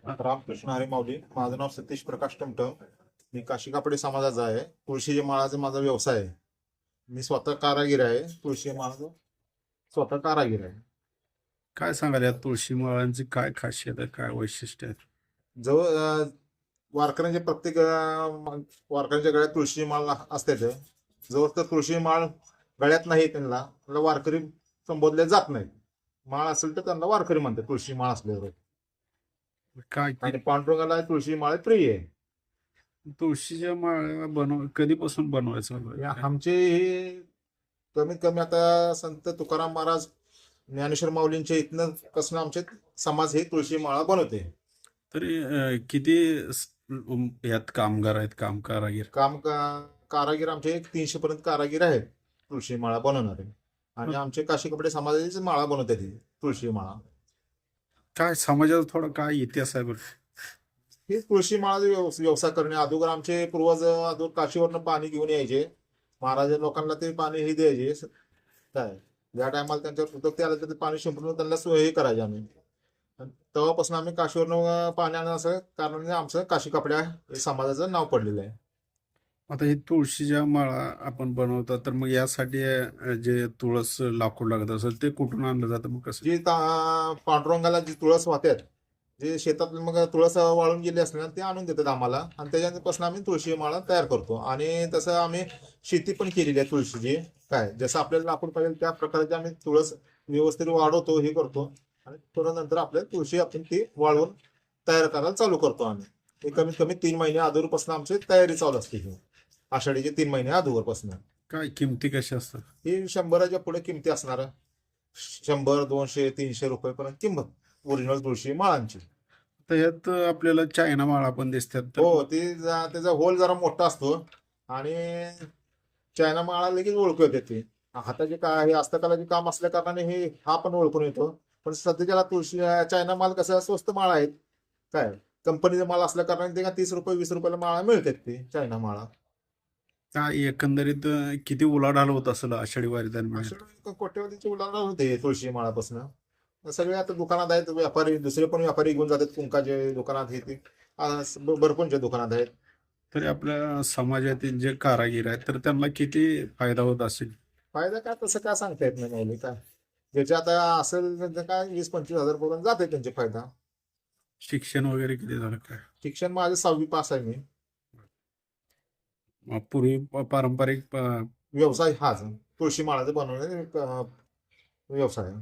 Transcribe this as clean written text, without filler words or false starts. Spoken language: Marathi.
रामकृष्ण हरी माऊली. माझं नाव सतीश प्रकाश टमटम. मी काशी कापडे समाजाचा आहे. तुळशीच्या माळाचा माझा व्यवसाय आहे. मी स्वतः कारागीर आहे. तुळशी माळाचा स्वतः कारागीर आहे. काय सांगाल या तुळशी माळांची काय खासियत आहे, काय वैशिष्ट्य आहे? जवळ वारकऱ्यांच्या प्रत्येक वारकऱ्यांच्या गळ्यात तुळशी माळ असते. जवळ तर तुळशी माळ गळ्यात नाही त्यांना वारकरी संबोधले जात नाही. माळ असेल तर त्यांना वारकरी म्हणते तुळशी माळ असल्यावर. काय आणि पांडुरंगाला तुळशी माळ प्रिय आहे. तुळशीच्या माळा कधीपासून बनवायचं आमचे हे कमीत कमी आता संत तुकाराम महाराज ज्ञानेश्वर माऊलींच्या इथनं पासून आमचे समाज हे तुळशी माळा बनवते. तरी किती यात कामगार आहेत, कारागीर? कारागीर आमचे 300 पर्यंत कारागीर आहेत तुळशी माळा बनवणारे. आणि आमचे काशी कपडे समाजाची माळा बनवते ती तुळशी माळा. काय समाजाचा थोडा काय इतिहास आहे बरं? हे तुळशी माळा व्यवसाय करणे अगोदर आमचे पूर्वज अगोदर काशीवरनं पाणी घेऊन यायचे. महाराज लोकांना ते पाणी हे द्यायचे. काय ज्या टायमाला त्यांच्या कृतज्ञता आलं तर ते पाणी शिंपडून त्यांना हे करायचे आम्ही. तेव्हापासून आम्ही काशीवरनं पाणी आणणं असं कारण आमचं काशी कपड्या हे समाजाचं नाव पडलेलं आहे. आता ही तुळशीच्या माळा आपण बनवतात तर मग यासाठी जे तुळस लाकूड लागत असेल ते कुठून आणलं जातं, मग कसं? जी पांडुरंगाला जी तुळस वाहतात, जे शेतात मग तुळस वाळून गेली असते ना ते आणून देतात आम्हाला. आणि त्याच्यापासून आम्ही तुळशी माळा तयार करतो. आणि तसं आम्ही शेती पण केलेली आहे तुळशीची. काय जसं आपल्याला लाकूड पाहिजे त्या प्रकारचे आम्ही तुळस व्यवस्थित वाढवतो, हे करतो. आणि थोडं नंतर आपल्याला तुळशी आपण ती वाळवून तयार करायला चालू करतो आम्ही. हे कमीत कमी 3 महिने अगोदरपासून आमची तयारी चालू असते. ही आषाढीचे 3 महिने अगोदरपासून. काय किमती कशा असतात? ही 100च्या पुढे किमती असणार. 100, 200, 300 रुपये पर्यंत किंमत ओरिजिनल तुळशी माळांची. तर यात आपल्याला चायना माळा पण दिसतात तर हो, त्याचा होल जरा मोठा असतो. आणि चायना माळा लगेच ओळखू येते ती. हाताचे काय हे हस्तकलाचे काम असल्या कारणाने हे हा पण ओळखून येतो. पण सध्याच्याला तुळशी चायना माल कसं स्वस्त माळा आहेत. काय कंपनीचा माल असल्या कारणाने ते का 30 रुपये 20 रुपयाला माळा मिळतात ती चायना माळा. काय एकंदरीत किती उलाढाल होत असेल आषाढी वारी दरम्यान? अशा कोट्यवधीची उलाढाल होते तुळशी माळापासून. सगळे आता दुकानात आहेत व्यापारी, दुसरे पण व्यापारी घेऊन जातात कुंकाचे दुकानात हे ते भरपूरच्या दुकानात आहेत. तरी आपल्या समाजातील जे कारागीर आहेत तर त्यांना किती फायदा होत असेल? फायदा काय तसं काय सांगता येत नाही माऊली. काय ज्याचे आता असेल तर काय 20-25 हजार पर्यंत जाते त्यांचे फायदा. शिक्षण वगैरे किती झालं काय? शिक्षण माझं 6वी पास आहे मी. पूर्वी पारंपरिक व्यवसाय हाच तुळशी माळाचा बनवणे व्यवसाय आहे.